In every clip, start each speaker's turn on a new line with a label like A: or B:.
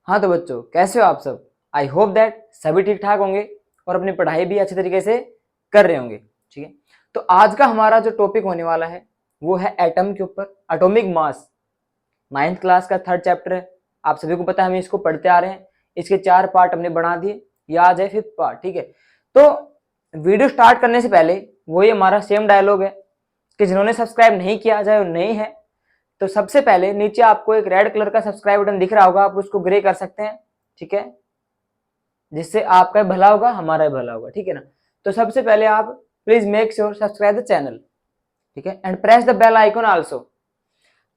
A: हाँ तो बच्चों, कैसे हो आप सब? आई होप दैट सभी ठीक ठाक होंगे और अपनी पढ़ाई भी अच्छे तरीके से कर रहे होंगे। ठीक है, तो आज का हमारा जो टॉपिक होने वाला है वो है एटम के ऊपर, एटॉमिक मास। 9th क्लास का 3rd चैप्टर है, आप सभी को पता है, हम इसको पढ़ते आ रहे हैं। इसके 4 पार्ट हमने बना दिए, ये आज है 5th पार्ट। ठीक है, तो वीडियो स्टार्ट करने से पहले वही हमारा सेम डायलॉग है कि जिन्होंने सब्सक्राइब नहीं किया, चाहे वो नहीं है, तो सबसे पहले नीचे आपको एक रेड कलर का सब्सक्राइब बटन दिख रहा होगा, आप उसको ग्रे कर सकते हैं। ठीक है, जिससे आपका भला होगा, हमारा भी भला होगा। ठीक है ना, तो सबसे पहले आप please make sure subscribe the channel. ठीक है, and press the bell icon also.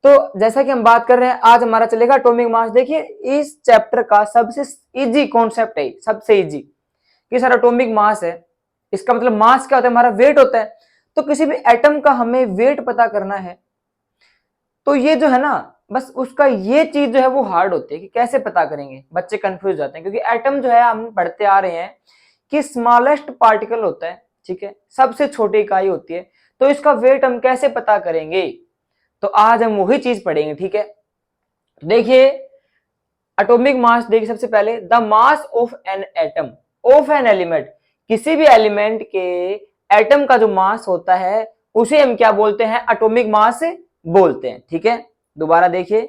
A: तो जैसा कि हम बात कर रहे हैं, आज हमारा चलेगा एटॉमिक मास। देखिए, इस चैप्टर का सबसे इजी कॉन्सेप्ट है, सबसे इजी कि सर एटॉमिक मास है, इसका मतलब मास क्या होता है, हमारा वेट होता है। तो किसी भी एटम का हमें वेट पता करना है, तो ये जो है ना, बस उसका ये चीज जो है वो हार्ड होती है कि कैसे पता करेंगे। बच्चे कंफ्यूज जाते हैं क्योंकि एटम जो है हम पढ़ते आ रहे हैं कि स्मॉलेस्ट पार्टिकल होता है। ठीक है, सबसे छोटी इकाई होती है, तो इसका वेट हम कैसे पता करेंगे, तो आज हम वही चीज पढ़ेंगे। ठीक है, देखिए एटॉमिक मास, देखिए सबसे पहले the mass of an atom of an element, किसी भी एलिमेंट के एटम का जो मास होता है उसे हम क्या बोलते हैं, एटॉमिक मास बोलते हैं। ठीक है, दोबारा देखिए,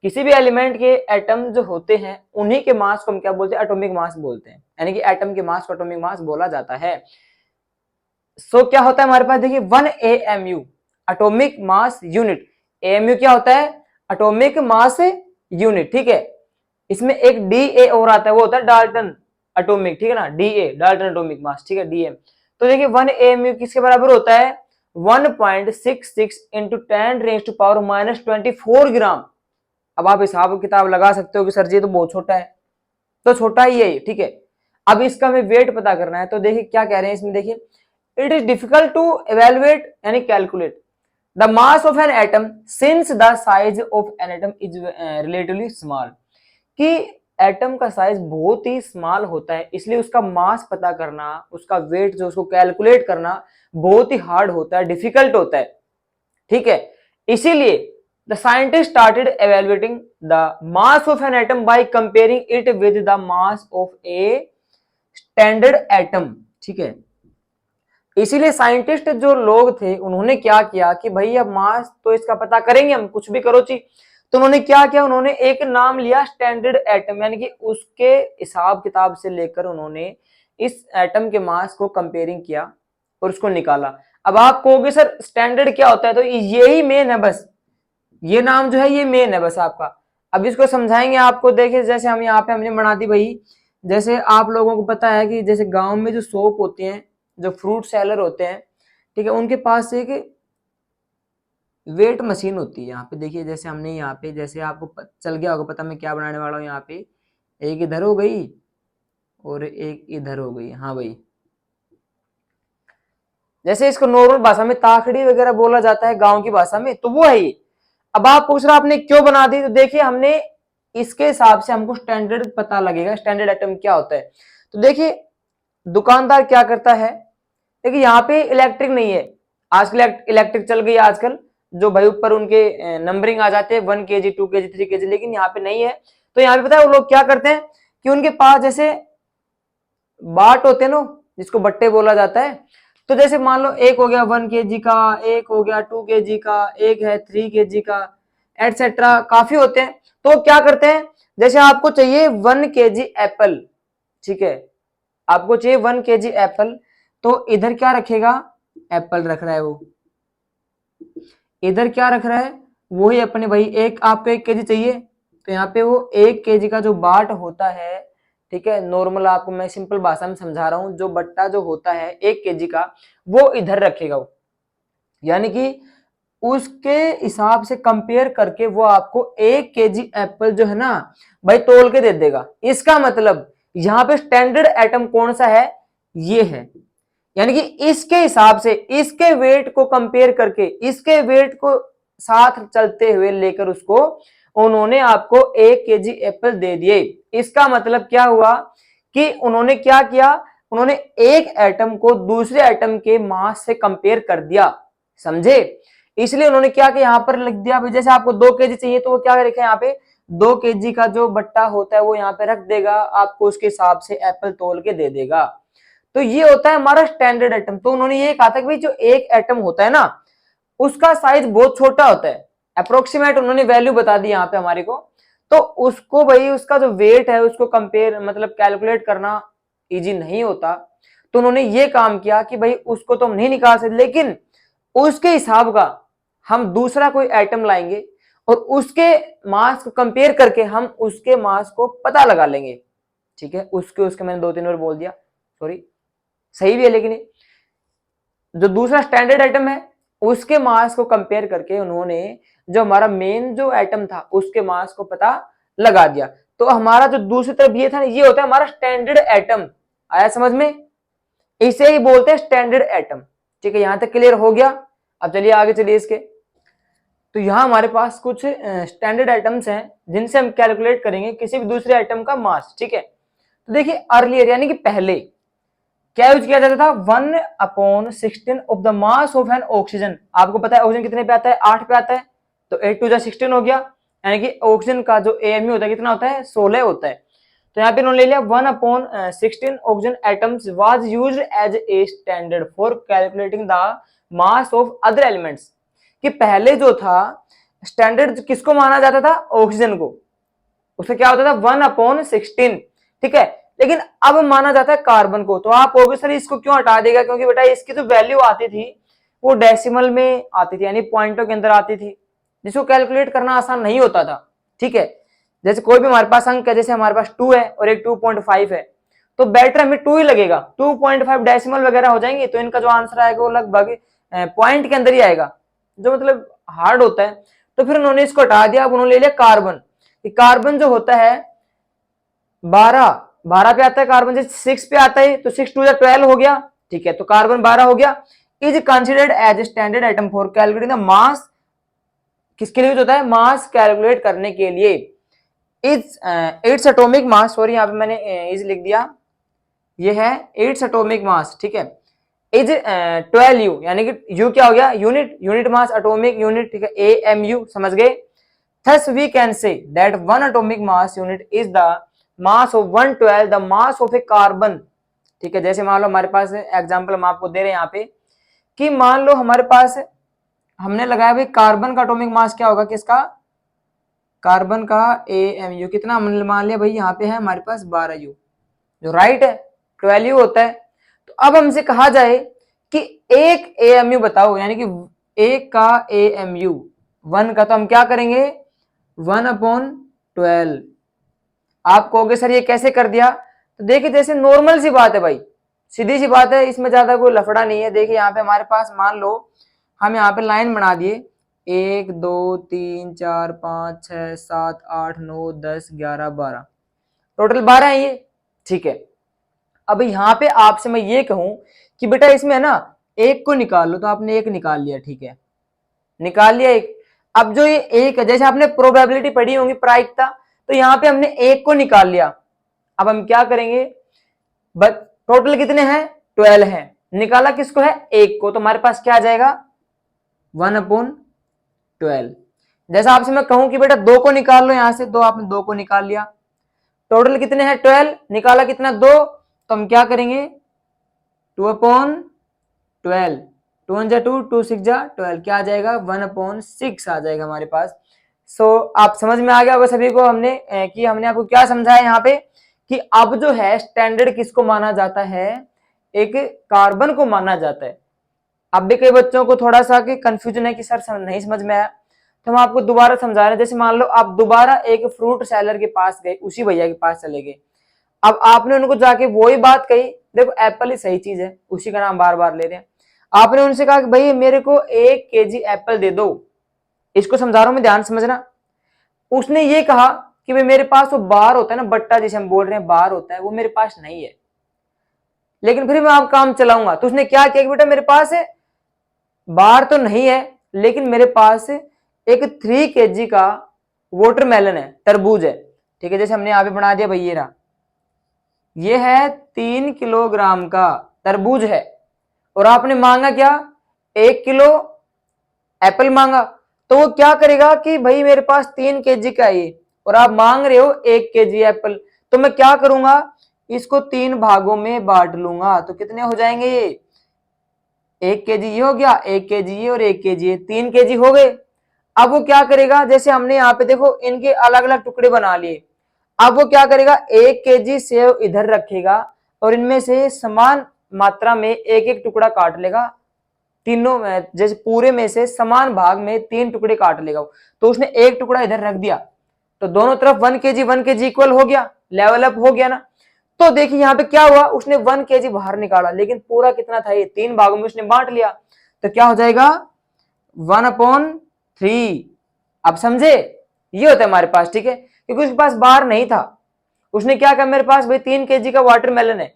A: किसी भी एलिमेंट के एटम जो होते हैं उन्हीं के मास को हम क्या बोलते हैं, एटॉमिक मास बोलते हैं, यानी कि एटम के मास को एटॉमिक मास बोला जाता है। सो क्या होता है हमारे पास, देखिए 1 AMU atomic mass unit. AMU क्या होता है, एटॉमिक मास यूनिट। ठीक है, इसमें एक DA और आता है, वो होता है डाल्टन एटॉमिक। ठीक है ना, DA डाल्टन एटॉमिक मास। ठीक है, DM। तो देखिए 1 AMU किसके बराबर होता है, 1.66 इंटू 10⁻⁻24 ग्राम। अब आप हिसाब किताब लगा सकते हो कि सर जी तो बहुत छोटा है, तो छोटा ही है। ठीक है, अब इसका हमें वेट पता करना है, तो देखिए क्या कह रहे हैं इसमें, देखिए it is difficult to evaluate यानी calculate the mass of an atom since the size of an atom is relatively small, कि एटम का साइज बहुत ही स्मॉल होता है, इसलिए उसका मास पता करना, उसका वेट जो उसको कैलकुलेट करना बहुत ही हार्ड होता है, डिफिकल्ट होता है। ठीक है, इसीलिए the scientist started evaluating the mass of an atom by comparing it with the mass of a standard atom. ठीक है, इसीलिए साइंटिस्ट जो लोग थे उन्होंने क्या किया कि भाई अब मास तो इसका पता करेंगे हम, कुछ भी करो ची। तो उन्होंने क्या किया, उन्होंने एक नाम लिया स्टैंडर्ड एटम, यानी कि उसके हिसाब किताब से लेकर उन्होंने इस एटम के मास को कंपेयरिंग किया और उसको निकाला। अब आप कहोगे सर स्टैंडर्ड क्या होता है, तो यही मेन है, बस ये नाम जो है ये मेन है बस आपका। अब इसको समझाएंगे आपको। देखिए जैसे हम यहाँ पे हमने बना दी भाई, जैसे आप लोगों को पता है कि जैसे गांव में जो शॉप होते हैं, जो फ्रूट सेलर होते हैं, ठीक है, उनके पास एक वेट मशीन होती है। यहाँ पे देखिए, जैसे हमने यहाँ पे, जैसे आपको चल गया होगा पता मैं क्या बनाने वाला हूँ। यहाँ पे एक इधर हो गई और एक इधर हो गई। हाँ भाई, जैसे इसको नॉर्मल भाषा में ताखड़ी वगैरह बोला जाता है, गांव की भाषा में, तो वो है ये। अब आप पूछ रहे आपने क्यों बना दी, तो देखिए हमने इसके हिसाब से हमको स्टैंडर्ड पता लगेगा, स्टैंडर्ड आइटम क्या होता है। तो देखिए दुकानदार क्या करता है, देखिए यहाँ पे इलेक्ट्रिक नहीं है, आजकल इलेक्ट्रिक चल गई है आजकल, जो भाई ऊपर उनके नंबरिंग आ जाते हैं 1 kg 2 kg 3 kg, लेकिन यहाँ पे नहीं है। तो यहाँ पे पता है वो लोग क्या करते हैं कि उनके पास जैसे बाट होते हैं ना, जिसको बट्टे बोला जाता है। तो जैसे मान लो एक हो गया 1 kg का, एक हो गया 2 kg का, एक है 3 kg का, एटसेट्रा, काफी होते हैं। तो क्या करते हैं, जैसे आपको चाहिए 1 kg एप्पल, ठीक है, आपको चाहिए 1 kg एप्पल, तो इधर क्या रखेगा, एप्पल रख रहा है वो, इधर क्या रख रहा है, वही अपने भाई, एक आपको 1 kg चाहिए, तो यहाँ पे वो 1 kg का जो बाट होता है, ठीक है, नॉर्मल आपको मैं सिंपल भाषा में समझा रहा हूं, जो बट्टा जो होता है 1 kg का, वो इधर रखेगा वो, यानी कि उसके हिसाब से कंपेयर करके वो आपको 1 kg एप्पल जो है ना भाई तोल के दे देगा। इसका मतलब यहाँ पे स्टैंडर्ड एटम कौन सा है, ये है, यानी कि इसके हिसाब से, इसके वेट को कंपेयर करके, इसके वेट को साथ चलते हुए लेकर उसको उन्होंने आपको 1 kg एप्पल दे दिए। इसका मतलब क्या हुआ कि उन्होंने क्या किया, उन्होंने एक एटम को दूसरे एटम के मास से कंपेयर कर दिया, समझे। इसलिए उन्होंने क्या किया, यहां पर लिख दिया, जैसे आपको 2 kg चाहिए तो वो क्या लिखा है यहाँ पे, 2 kg का जो बट्टा होता है वो यहाँ पे रख देगा, आपको उसके हिसाब से एप्पल तोल के दे देगा। तो ये होता है हमारा स्टैंडर्ड एटम। तो उन्होंने ये कहा था कि भाई जो एक एटम होता है ना उसका साइज बहुत छोटा होता है, अप्रोक्सीमेट उन्होंने वैल्यू बता दी यहाँ पे हमारे को। तो उसको भाई उसका जो वेट है उसको कंपेयर मतलब कैलकुलेट करना इजी नहीं होता। तो उन्होंने ये काम किया कि भाई उसको तो हम नहीं निकाल सकते, लेकिन उसके हिसाब का हम दूसरा कोई एटम लाएंगे और उसके मास को कंपेयर करके हम उसके मास को पता लगा लेंगे। ठीक है, उसके उसके मैंने 2-3 बार बोल दिया, सॉरी, सही भी है, लेकिन जो दूसरा स्टैंडर्ड एटम है उसके मास को कंपेयर करके उन्होंने जो हमारा मेन जो एटम था उसके मास को पता लगा दिया। तो हमारा जो दूसरी तरफ ये था ना, ये होता है हमारा स्टैंडर्ड एटम। आया समझ में? इसे ही बोलते हैं स्टैंडर्ड एटम। ठीक है, यहां तक क्लियर हो गया। अब चलिए आगे चलिए इसके। तो यहां हमारे पास कुछ स्टैंडर्ड एटम्स हैं जिनसे हम कैलकुलेट करेंगे किसी भी दूसरे एटम का मास। ठीक है, तो देखिए अर्लियर यानी कि पहले क्या यूज किया जाता था, 1/16 of the mass of N oxygen. आपको पता है ऑक्सीजन कितने पे आता है, 8 पे आता है, तो 8 2 16 हो गया, यानी कि ऑक्सीजन का जो एएमयू होता है कितना होता है, 16 होता है। तो यहाँ पे उन्होंने ले लिया 1/16 oxygen atoms was used as a standard for calculating the mass of other elements. कि पहले जो था स्टैंडर्ड किसको माना जाता था, ऑक्सीजन को, उसका क्या होता था 1/16। ठीक है, लेकिन अब माना जाता है कार्बन को। तो आप ऑब्वियसली इसको क्यों हटा देगा, क्योंकि बेटा इसकी जो वैल्यू आती थी वो डेसिमल में आती थी, यानी पॉइंटों के अंदर आती थी, जिसको कैलकुलेट करना आसान नहीं होता था। ठीक है, जैसे कोई भी हमारे पास अंक है, जैसे हमारे पास 2 है और एक 2.5 है, तो बेटर हमें 2 ही लगेगा। 2.5 डेसिमल वगैरह हो जाएंगे तो इनका जो आंसर आएगा वो लगभग पॉइंट के अंदर ही आएगा, जो मतलब हार्ड होता है। तो फिर उन्होंने इसको हटा दिया, अब उन्होंने ले लिया कार्बन। कार्बन जो होता है 12 पे आता है, कार्बन जैसे 6 पे आता है, तो 6 2 12 हो गया। ठीक है, तो कार्बन 12 हो गया। Is considered as standard atom for calculating the mass. किसके लिए यूज होता है, मास कैलकुलेट करने के लिए। इट्स एटॉमिक मास, सॉरी यहाँ पे मैंने इज लिख दिया, ये है इट्स एटॉमिक मास। ठीक है, इज 12 यू, यानी कि यू क्या हो गया, यूनिट मास, एटॉमिक यूनिट। ठीक है, AMU समझ गए। Thus we can say that one atomic mass unit is the mass of 1/12 the mass of a carbon। ठीक है, जैसे मान लो हमारे पास एग्जांपल हम आपको दे रहे हैं यहाँ पे कि मान लो हमारे पास हमने लगाया भाई कार्बन का एटॉमिक मास क्या होगा, किसका, कार्बन का AMU कितना हमने मान लिया भाई, यहाँ पे है हमारे पास 12U, जो राइट है, 12U होता है। तो अब हमसे कहा जाए कि एक AMU बताओ, यानी कि एक का AMU 1 का, तो हम क्या करेंगे 1/12। आप कहोगे सर ये कैसे कर दिया, तो देखिए जैसे नॉर्मल सी बात है भाई, सीधी सी बात है, इसमें ज्यादा कोई लफड़ा नहीं है। देखिए यहाँ पे हमारे पास मान लो हम यहाँ पे लाइन बना दिए 1 2 3 4 5 6 7 8 9 10 11 12, टोटल 12 है ये। ठीक है, अब यहाँ पे आपसे मैं ये कहूं कि बेटा इसमें है ना एक को निकाल लो, तो आपने एक निकाल लिया। ठीक है, निकाल लिया एक। अब जो ये एक है, जैसे आपने प्रोबेबिलिटी पढ़ी होगी प्रायिकता, तो यहाँ पे हमने एक को निकाल लिया। अब हम क्या करेंगे, बस टोटल कितने हैं 12 हैं, निकाला किसको है, एक को, तो हमारे पास क्या आ जाएगा 1/12। जैसा आपसे मैं कहूं कि बेटा 2 को निकाल लो यहां से, दो आपने 2 को निकाल लिया, टोटल कितने हैं 12, निकाला कितना 2, तो हम क्या करेंगे 2/12, 2 1 2 2 6 12, क्या आ जाएगा 1/6 आ जाएगा हमारे पास। सो आप समझ में आ गया होगा सभी को हमने कि हमने आपको क्या समझाया यहाँ पे कि अब जो है स्टैंडर्ड किसको माना जाता है, एक कार्बन को माना जाता है। अब भी कई बच्चों को थोड़ा सा कि कंफ्यूजन है कि सर नहीं समझ में आया, तो हम आपको दोबारा समझा रहे हैं। जैसे मान लो आप दोबारा एक फ्रूट सेलर के पास गए, उसी भैया के पास चले गए, अब आपने उनको जाके वही बात कही, देखो एप्पल ही सही चीज है, उसी का नाम बार बार ले रहे हैं। आपने उनसे कहा कि भाई मेरे को 1 kg एप्पल दे दो, इसको समझा रहा हूं मैं, ध्यान समझना। उसने ये कहा कि भाई मेरे पास वो बार होता है ना, बट्टा जिसे हम बोल रहे हैं बार होता है, वो मेरे पास नहीं है, लेकिन फिर मैं आप काम चलाऊंगा। तो उसने क्या किया कि बेटा मेरे पास बार तो नहीं है, लेकिन मेरे पास एक 3 kg का वाटरमेलन है, तरबूज है। ठीक है, जैसे हमने यहाँ पे बना दिया भाई, ये रहा, ये है 3 किलोग्राम का तरबूज है, और आपने मांगा क्या 1 किलो एप्पल मांगा। तो वो क्या करेगा कि भाई मेरे पास 3 kg का ये, और आप मांग रहे हो 1 केजी एप्पल, तो मैं क्या करूंगा, इसको 3 भागों में बांट लूंगा। तो कितने हो जाएंगे ये, 1 केजी ये हो गया, 1 केजी ये और 1 केजी ये, 3 केजी हो गए। अब वो क्या करेगा, जैसे हमने यहाँ पे देखो इनके अलग अलग टुकड़े बना लिए, अब वो क्या करेगा, 1 केजी सेव इधर रखेगा और इनमें से समान मात्रा में एक एक टुकड़ा काट लेगा, तीनों में जैसे पूरे में से समान भाग में 3 टुकड़े काट लेगा। तो उसने एक टुकड़ा इधर रख दिया, तो दोनों तरफ 1 केजी इक्वल हो गया, लेवल अप हो गया ना। तो देखिए यहाँ पे क्या हुआ, उसने 1 केजी बाहर निकाला, लेकिन पूरा कितना था, ये 3 भागों में उसने बांट लिया। तो क्या हो जाएगा, 1/3। अब समझे, ये होता है हमारे पास, ठीक है, क्योंकि उसके पास बाहर नहीं था। उसने क्या कहा, मेरे पास भाई 3 केजी का वाटरमेलन है,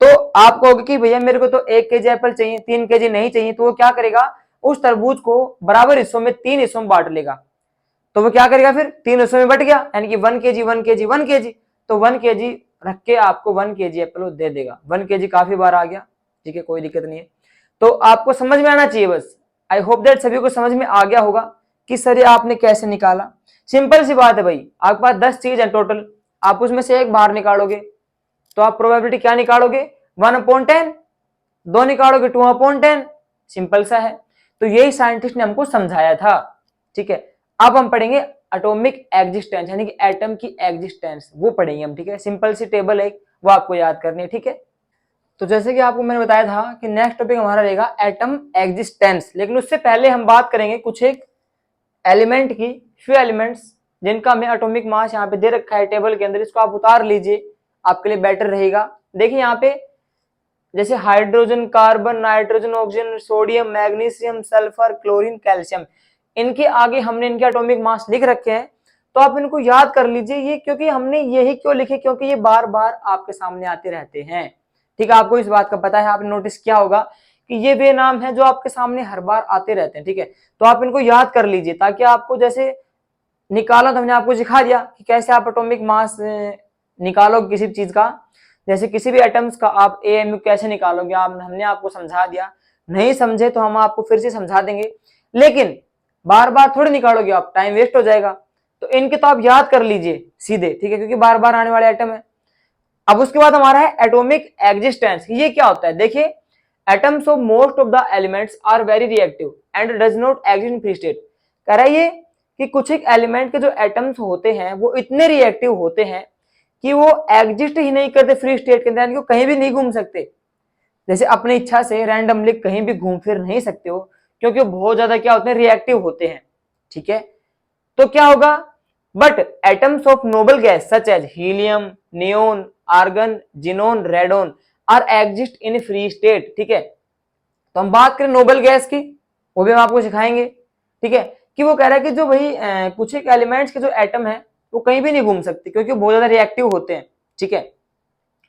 A: तो आप कहोगे कि भैया मेरे को तो 1 केजी एप्पल चाहिए, 3 केजी नहीं चाहिए, तो वो क्या करेगा, उस तरबूज को बराबर हिस्सों में 3 हिस्सों में बांट लेगा। तो वो क्या करेगा, फिर 3 हिस्सों में बट गया, यानी कि 1 केजी 1 केजी 1 केजी, तो 1 केजी रख के आपको 1 केजी एप्पल दे देगा। 1 केजी काफी बार आ गया, ठीक है, कोई दिक्कत नहीं है। तो आपको समझ में आना चाहिए बस। आई होप दैट सभी को समझ में आ गया होगा कि सर ये आपने कैसे निकाला। सिंपल सी बात है भाई, आपके पास 10 चीज है टोटल, आप उसमें से एक बाहर निकालोगे, तो आप प्रोबेबिलिटी क्या निकालोगे, 1/10, 2 निकालोगे 2/10, सिंपल सा है। तो यही साइंटिस्ट ने हमको समझाया था, ठीक है। अब हम पढ़ेंगे एटॉमिक एग्जिस्टेंस, यानी कि एटम की एग्जिस्टेंस, वो पढ़ेंगे हम, ठीक है। सिंपल सी टेबल है, वो आपको याद करनी है, ठीक है। तो जैसे कि आपको मैंने बताया था कि नेक्स्ट टॉपिक हमारा रहेगा एटम एग्जिस्टेंस, लेकिन उससे पहले हम बात करेंगे कुछ एक एलिमेंट की, फ्यू एलिमेंट्स जिनका हमें एटॉमिक मास यहाँ पे दे रखा है टेबल के अंदर, इसको आप उतार लीजिए, आपके लिए बेटर रहेगा। देखिए यहाँ पे जैसे hydrogen, carbon, nitrogen, oxygen, sodium, magnesium, sulphur, chlorine, calcium, इनके आगे हमने इनके एटॉमिक मास लिख रखे हैं, तो आप इनको याद कर लीजिए। ये क्योंकि हमने यही क्यों लिखे, क्योंकि ये बार बार आपके सामने आते रहते हैं, ठीक है। आपको इस बात का पता है, आपने नोटिस किया होगा कि ये वे नाम है जो आपके सामने हर बार आते रहते हैं, ठीक है। तो आप इनको याद कर लीजिए, ताकि आपको जैसे निकाला, तो हमने आपको सिखा दिया कि कैसे आप एटॉमिक मास निकालोगे किसी चीज का, जैसे किसी भी एटम्स का आप एएमयू कैसे निकालोगे, हमने आपको समझा दिया। नहीं समझे तो हम आपको फिर से समझा देंगे, लेकिन बार बार थोड़ी निकालोगे आप, टाइम वेस्ट हो जाएगा। तो इनके तो आप याद कर लीजिए सीधे, ठीक है, क्योंकि बार बार आने वाले एटम है। अब उसके बाद हमारा है एटॉमिक एग्जिस्टेंस। ये क्या होता है, देखिए, atoms of most of the elements are very reactive and does not exist in free state. कह रहा है ये कि कुछ एक एलिमेंट के जो एटम्स होते हैं वो इतने रिएक्टिव होते हैं कि वो एग्जिस्ट ही नहीं करते फ्री स्टेट के अंदर, यानी कि कहीं भी नहीं घूम सकते। जैसे अपनी इच्छा से रैंडमली कहीं भी घूम फिर नहीं सकते हो, क्योंकि वो बहुत ज्यादा क्या होते हैं, रिएक्टिव होते हैं, ठीक है। तो क्या होगा, but atoms of noble gas such as helium, neon, argon, xenon, radon are exist in free state, ठीक है। तो हम बात करें नोबल गैस की, वो भी हम आपको सिखाएंगे, ठीक है, कि वो कह रहा है कि जो भाई कुछ एक एलिमेंट्स के जो एटम है वो कहीं भी नहीं घूम सकते, क्योंकि बहुत ज्यादा रिएक्टिव होते हैं, ठीक है,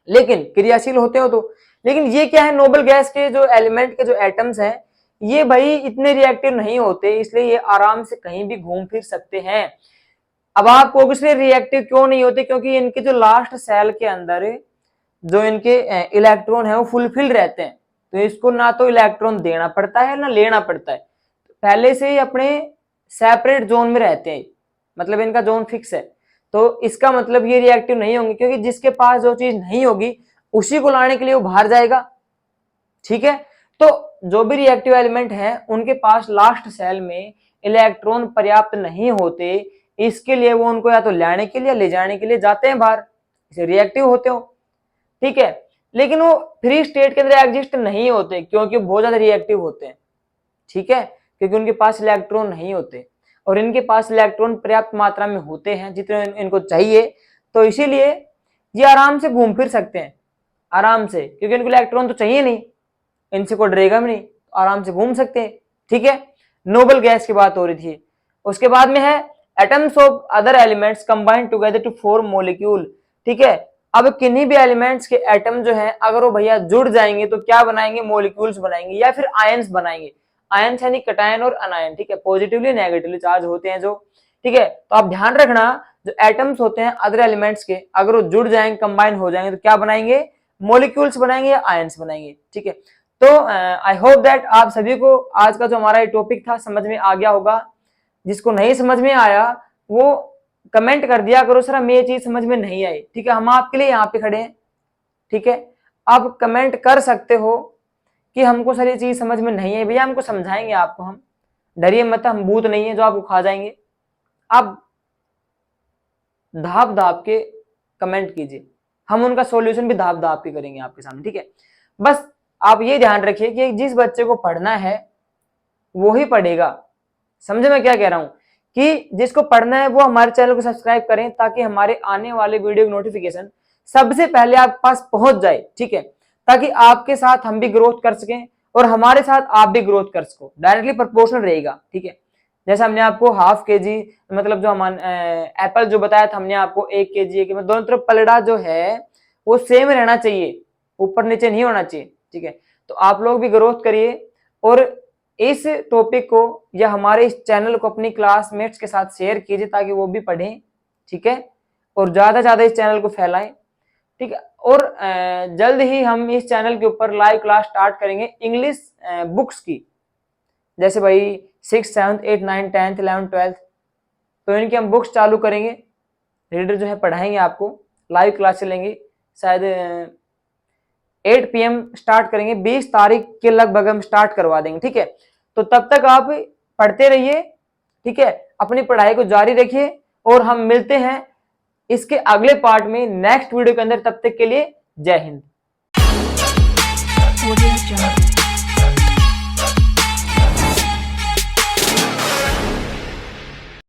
A: लेकिन क्रियाशील होते हो तो। लेकिन ये क्या है, नोबल गैस के जो एलिमेंट के जो एटम्स हैं, ये भाई इतने रिएक्टिव नहीं होते, इसलिए ये आराम से कहीं भी घूम फिर सकते हैं। अब आप ऑब्वियसली रिएक्टिव क्यों नहीं होते, क्योंकि इनके जो लास्ट सेल के अंदर जो इनके इलेक्ट्रॉन है वो फुलफिल रहते हैं, तो इसको ना तो इलेक्ट्रॉन देना पड़ता है ना लेना पड़ता है, पहले से ही अपने सेपरेट जोन में रहते हैं, मतलब इनका जोन फिक्स है। तो इसका मतलब ये रिएक्टिव नहीं होंगे, क्योंकि जिसके पास जो चीज नहीं होगी उसी को लाने के लिए वो बाहर जाएगा, ठीक है। तो जो भी रिएक्टिव एलिमेंट है उनके पास लास्ट सेल में इलेक्ट्रॉन पर्याप्त नहीं होते, इसके लिए वो उनको या तो लाने के लिए ले जाने के लिए जाते हैं बाहर, इसे रिएक्टिव होते हो, ठीक है। लेकिन वो फ्री स्टेट के अंदर एग्जिस्ट नहीं होते, क्योंकि बहुत ज्यादा रिएक्टिव होते हैं, ठीक है, क्योंकि उनके पास इलेक्ट्रॉन नहीं होते, और इनके पास इलेक्ट्रॉन पर्याप्त मात्रा में होते हैं जितने इनको चाहिए, तो इसीलिए ये आराम से घूम फिर सकते हैं, आराम से, क्योंकि इनको इलेक्ट्रॉन तो चाहिए नहीं, इनसे कोई डरेगा भी नहीं, आराम से घूम सकते हैं, ठीक है। नोबल गैस की बात हो रही थी। उसके बाद में है atoms of other elements combine together to form molecule, ठीक है। अब किन्हीं भी एलिमेंट्स के एटम जो है अगर वो भैया जुड़ जाएंगे तो क्या बनाएंगे, मॉलिक्यूल्स बनाएंगे या फिर आयंस बनाएंगे। आयंस यानी कटायन और अनायन, ठीक है, पॉजिटिवली नेगेटिवली चार्ज होते हैं जो, ठीक है। तो आप ध्यान रखना, जो एटम्स होते हैं अदर एलिमेंट्स के, अगर वो जुड़ जाएंगे, कंबाइन हो जाएंगे, तो क्या बनाएंगे, मॉलिक्यूल्स बनाएंगे या आयंस बनाएंगे, ठीक है। तो आई होप दैट आप सभी को आज का जो हमारा ये टॉपिक था समझ में आ गया होगा। जिसको नहीं समझ में आया वो कमेंट कर दिया करो सर हमें ये चीज समझ में नहीं आई, ठीक है, हम आपके लिए यहाँ पे खड़े हैं, ठीक है। आप कमेंट कर सकते हो कि हमको सर ये चीज समझ में नहीं है, भैया हमको समझाएंगे आपको, हम डरिए मत, हम भूत नहीं है जो आपको खा जाएंगे। आप धाप धाप के कमेंट कीजिए, हम उनका सॉल्यूशन भी धाप धाप के करेंगे आपके सामने, ठीक है। बस आप ये ध्यान रखिए कि जिस बच्चे को पढ़ना है वो ही पढ़ेगा, समझे मैं क्या कह रहा हूं, कि जिसको पढ़ना है वो हमारे चैनल को सब्सक्राइब करें ताकि हमारे आने वाले वीडियो की नोटिफिकेशन सबसे पहले आपके पास पहुंच जाए, ठीक है, ताकि आपके साथ हम भी ग्रोथ कर सकें और हमारे साथ आप भी ग्रोथ कर सको, डायरेक्टली प्रोपोर्शनल रहेगा, ठीक है। जैसे हमने आपको हाफ केजी मतलब जो हमारे एप्पल जो बताया था हमने आपको 1 केजी के, दोनों तरफ पलड़ा जो है वो सेम रहना चाहिए, ऊपर नीचे नहीं होना चाहिए, ठीक है। तो आप लोग भी ग्रोथ करिए और इस टॉपिक को या हमारे इस चैनल को अपनी क्लासमेट्स के साथ शेयर कीजिए ताकि वो भी पढ़ें, ठीक है, और ज्यादा ज्यादा इस चैनल को फैलाएं, ठीक है। और जल्द ही हम इस चैनल के ऊपर लाइव क्लास स्टार्ट करेंगे इंग्लिश बुक्स की, जैसे भाई 6th 7th 8th 9th 10th 11th 12th, तो इनकी हम बुक्स चालू करेंगे, रीडर जो है पढ़ाएंगे आपको, लाइव क्लास चलेंगी, शायद 8 PM स्टार्ट करेंगे, 20 तारीख के लगभग हम स्टार्ट करवा देंगे, ठीक है। तो तब तक आप पढ़ते रहिए, ठीक है, अपनी पढ़ाई को जारी रखिए और हम मिलते हैं इसके अगले पार्ट में नेक्स्ट वीडियो के अंदर, तब तक के लिए जय हिंद।